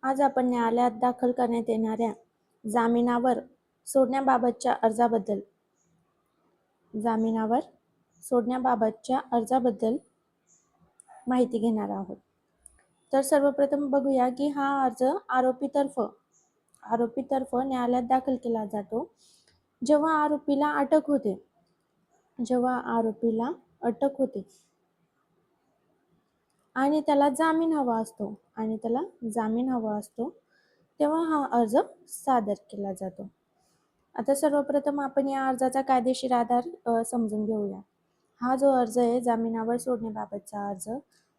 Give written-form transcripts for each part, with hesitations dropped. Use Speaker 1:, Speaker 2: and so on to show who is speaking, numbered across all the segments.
Speaker 1: आज आपण न्यायालयात दाखल करण्यात येणाऱ्या जामिनावर सोडण्याबाबतच्या अर्जाबद्दल माहिती घेणार आहोत. तर सर्वप्रथम बघूया की हा अर्ज आरोपीतर्फ न्यायालयात दाखल केला जातो जेव्हा आरोपीला अटक होते आणि त्याला जामीन हवा असतो तेव्हा हा अर्ज सादर केला जातो. आता सर्वप्रथम आपण या अर्जाचा कायदेशीर आधार समजून घेऊया. हा जो अर्ज आहे जामिनावर सोडण्याबाबतचा अर्ज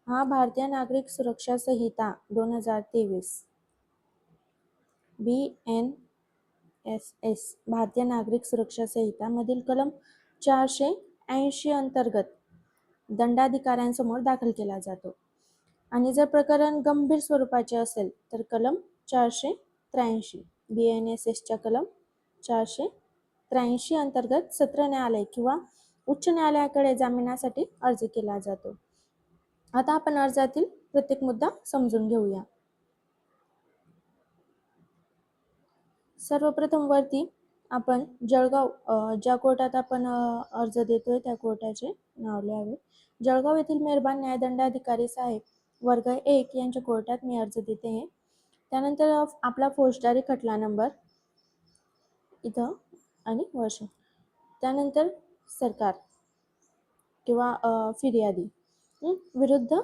Speaker 1: हा भारतीय नागरिक सुरक्षा संहिता 2023 BNSS भारतीय नागरिक सुरक्षा संहिता मधील कलम 480 अंतर्गत दंडाधिकाऱ्यांसमोर दाखल केला जातो आणि जर प्रकरण गंभीर स्वरूपाचे असेल तर कलम 483 BNSSच्या कलम 483 अंतर्गत सत्र न्यायालय किंवा उच्च न्यायालयाकडे जामिनासाठी अर्ज केला जातो. आता आपण अर्जातील प्रत्येक मुद्दा समजून घेऊया. सर्वप्रथम वरती आपण ज्या कोर्टात आपण अर्ज देतोय त्या कोर्टाचे नाव लिहावे. जळगाव येथील मेहरबान न्यायदंडाधिकारी साहेब वर्ग 1 यांच्या कोर्टात मी अर्ज देते आहे. त्यानंतर आपला फौजदारी खटला नंबर इथं आणि वर्ष. त्यानंतर सरकार किंवा फिर्यादी विरुद्ध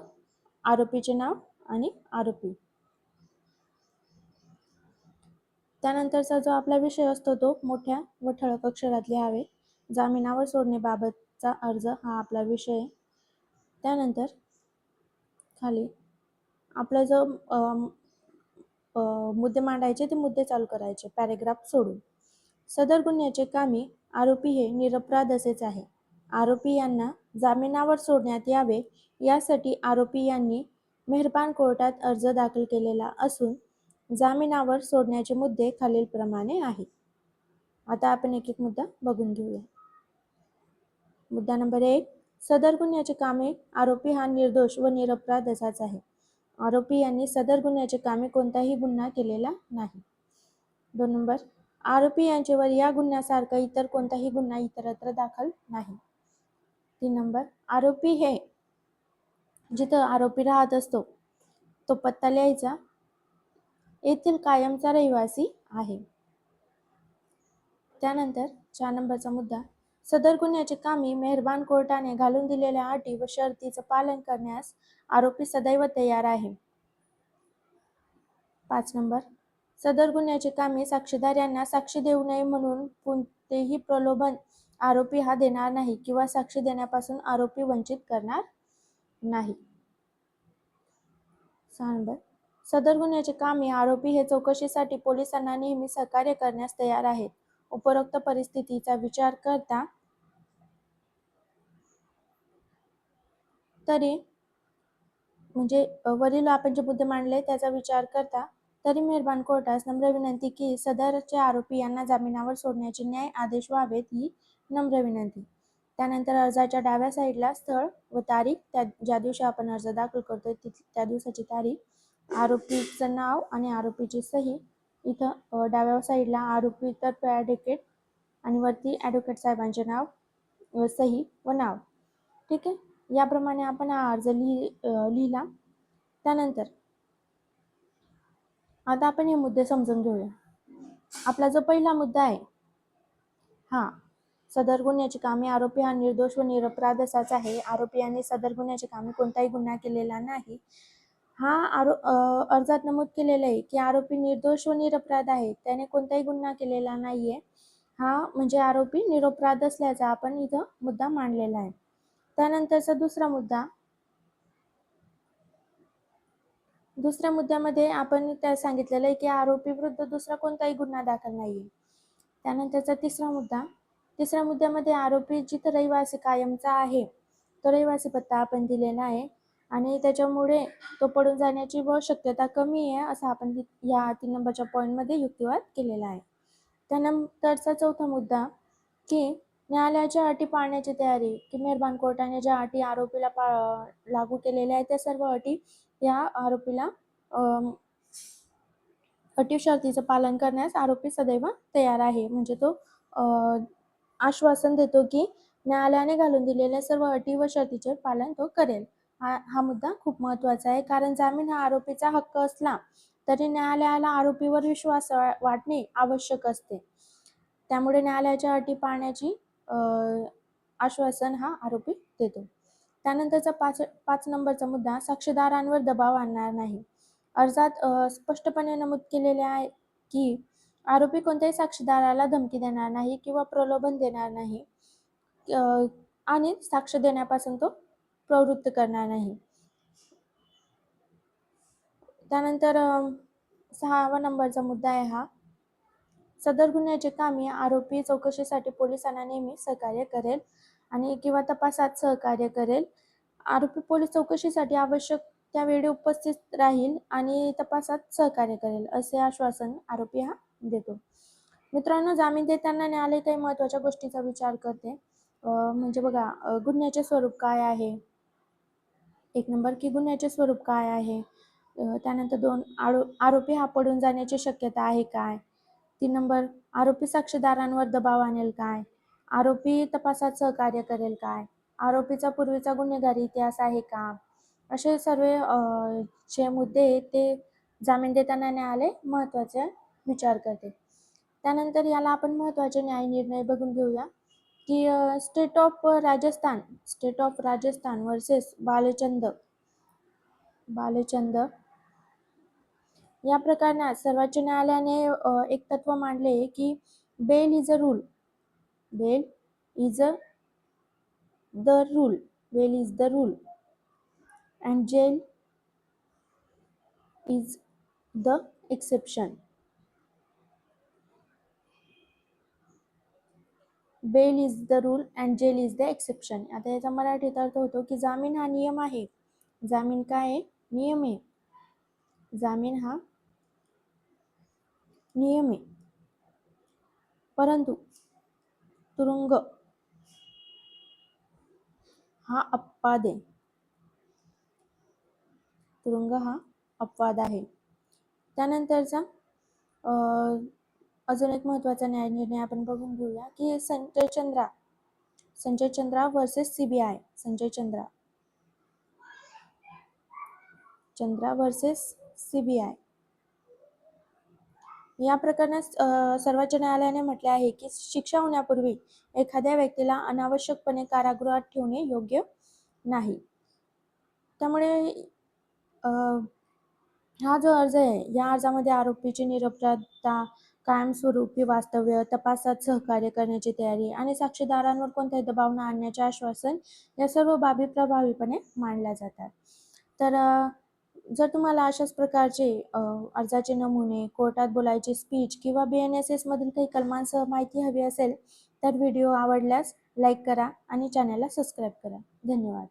Speaker 1: आरोपीचे नाव आणि आरोपी. त्यानंतरचा जो आपला विषय असतो तो मोठ्या व ठळक अक्षरात लिहावे. जामिनावर सोडण्याबाबतचा अर्ज हा आपला विषय आहे. त्यानंतर खाली आपला जो मुद्दे मांडायचे ते मुद्दे चालू करायचे पॅरेग्राफ सोडून. सदर गुन्ह्याचे कामी आरोपी हे निरपराध असेच आहे. आरोपी यांना जामिनावर सोडण्यात यावे यासाठी आरोपी यांनी मेहरबान कोर्टात अर्ज दाखल केलेला असून जामिनावर सोडण्याचे मुद्दे खालीलप्रमाणे आहेत. आता आपण एक एक मुद्दा बघून घेऊया. मुद्दा नंबर 1, सदर गुन्ह्याचे कामे आरोपी हा निर्दोष व निरपराध असाच आहे. आरोपी यांनी सदर गुन्ह्याचे कामे कोणताही गुन्हा केलेला नाही. 2 नंबर, आरोपी यांच्यावर या गुन्ह्यासारखा इतर कोणताही गुन्हा इतरत्र दाखल नाही. 3 नंबर, आरोपी हे जिथं आरोपी राहत असतो तो पत्ता लिहायचा. येथील कायमचा रहिवासी आहे. त्यानंतर 4 नंबरचा मुद्दा, सदर गुन्ह्याचे कामी मेहरबान कोर्टाने घालून दिलेल्या अटी व शर्तीचं पालन करण्यास आरोपी सदैव तयार आहे. 5 नंबर, सदर गुन्ह्याचे कामी साक्षीदार यांना साक्षी देऊ नये म्हणून कोणतेही प्रलोभन आरोपी हा देणार नाही किंवा साक्षी देण्यापासून आरोपी वंचित करणार नाही. 6 नंबर, सदर गुन्ह्याचे कामी आरोपी हे चौकशीसाठी पोलिसांना नेहमी सहकार्य करण्यास तयार आहेत. उपरोक्त परिस्थितीचा विचार करता तरी म्हणजे वरील आपण जे मुद्दे मांडले त्याचा विचार करता तरी मेहरबान कोर्टास नम्र विनंती की सदरचे आरोपी यांना जामिनावर सोडण्याचे न्याय आदेश व्हावेत ही नम्र विनंती. त्यानंतर अर्जाच्या डाव्या साईडला स्थळ व तारीख, ज्या दिवशी आपण अर्ज दाखल करतोय त्या दिवसाची तारीख, आरोपीचं नाव आणि आरोपीची सही. इथं डाव्या साईडला आरोपी तर्फे ॲडव्होकेट आणि वरती ॲडव्होकेट साहेबांचे नाव, सही व नाव. ठीक आहे, याप्रमाणे आपण हा अर्ज लिहिला. त्यानंतर आता आपण हे मुद्दे समजून घेऊया. आपला जो पहिला मुद्दा आहे हा, सदर गुन्ह्याची कामे आरोपी हा निर्दोष व निरपराध असाच आहे. आरोपी यांनी सदर गुन्ह्याची कामे कोणताही गुन्हा केलेला नाही. हा अर्जात नमूद केलेलं आहे की आरोपी निर्दोष व निरपराध आहे, त्याने कोणताही गुन्हा केलेला नाहीये. हा म्हणजे आरोपी निरपराध असल्याचा आपण इथं मुद्दा मांडलेला आहे. त्यानंतरचा दुसऱ्या मुद्द्यामध्ये आपण त्या सांगितलेलं आहे की आरोपी विरुद्ध दुसरा कोणताही गुन्हा दाखल नाहीये. त्यानंतरचा तिसऱ्या मुद्द्यामध्ये आरोपी जिथं रहिवासी कायमचा आहे तो रहिवासी पत्ता आपण दिलेला आहे आणि त्याच्यामुळे तो पडून जाण्याची शक्यता कमी आहे असं आपण या 3 नंबरच्या पॉईंटमध्ये युक्तिवाद केलेला आहे. त्यानंतरचा चौथा मुद्दा की न्यायालयाच्या अटी पाळण्याची तयारी, की मेहरबान कोर्टाने ज्या अटी आरोपीला लागू केलेल्या आहेत त्या सर्व अटी या आरोपीला अटी शर्तीचं पालन करण्यास आरोपी सदैव तयार आहे. म्हणजे तो आश्वासन देतो की न्यायालयाने घालून दिलेल्या सर्व अटी व शर्तीचे पालन तो करेल. हा मुद्दा खूप महत्त्वाचा आहे, कारण जामीन हा आरोपीचा हक्क असला तरी न्यायालयाला आरोपीवर विश्वास वाटणे आवश्यक असते. त्यामुळे न्यायालयाच्या अटी पाळण्याची आश्वासन हा आरोपी देतो. त्यानंतरचा 5 नंबरचा मुद्दा, साक्षीदारांवर दबाव आणणार नाही. अर्जात स्पष्टपणे नमूद केलेले आहे की आरोपी कोणत्याही साक्षीदाराला धमकी देणार नाही किंवा प्रलोभन देणार नाही आणि साक्ष देण्यापासून तो प्रवृत्त करणार नाही. त्यानंतर 6वा नंबरचा मुद्दा आहे हा, सदर गुन्ह्याचे कामी आरोपी चौकशीसाठी पोलिसांना नेहमी सहकार्य करेल आणि किंवा तपासात सहकार्य करेल. आरोपी पोलीस चौकशीसाठी आवश्यक त्यावेळी उपस्थित राहील आणि तपासात सहकार्य करेल, असे आश्वासन आरोपी हा देतो. मित्रांनो, जामीन देताना न्यायालय काही महत्त्वाच्या गोष्टीचा विचार करते. म्हणजे बघा, गुन्ह्याचे स्वरूप काय आहे. 1 नंबर की गुन्ह्याचे स्वरूप काय आहे. त्यानंतर 2 आरोपी हा पडून जाण्याची शक्यता आहे काय. 3 नंबर, आरोपी साक्षीदारांवर दबाव आणेल काय. आरोपी तपासात सहकार्य करेल काय. आरोपीचा पूर्वीचा गुन्हेगारी इतिहास आहे का. असे सर्व जे मुद्दे ते जामीन देताना न्यायालय महत्त्वाचे विचार करते. त्यानंतर याला आपण महत्त्वाचे न्यायनिर्णय बघून घेऊया की state of Rajasthan versus Balchand या प्रकरणात सर्वोच्च न्यायालयाने एक तत्व मांडले की bail is the rule and jail is the exception. Bail is the rule and jail is the exception. आता याचा मराठीत अर्थ होतो की जामीन हा नियम आहे. जामीन काय आहे. नियम आहे. जामीन हा नियम आहे, परंतु तुरुंग हा अपवाद आहे. तुरुंग हा अपवाद आहे. त्यानंतरचा अजून एक महत्त्वाचा न्यायनिर्णय आपण बघून घेऊया की Sanjay Chandra versus CBI. Sanjay Chandra versus CBI या प्रकरणात सर्वोच्च न्यायालयाने म्हटले आहे की शिक्षा होण्यापूर्वी एखाद्या व्यक्तीला अनावश्यकपणे कारागृहात ठेवणे योग्य नाही. त्यामुळे हा जो अर्ज आहे, या अर्जामध्ये आरोपीची निरपराधता, कायमस्वरूपी वास्तव्य, तपासात सहकार्य करण्याची तयारी आणि साक्षीदारांवर कोणताही दबाव न आणण्याचे आश्वासन या सर्व बाबी प्रभावीपणे मांडल्या जातात. तर जर तुम्हाला अशाच प्रकारचे अर्जाचे नमुने, कोर्टात बोलायची स्पीच किंवा BNSS मधील काही कलमांसह माहिती हवी असेल तर व्हिडिओ आवडल्यास लाईक करा आणि चॅनलला सबस्क्राईब करा. धन्यवाद.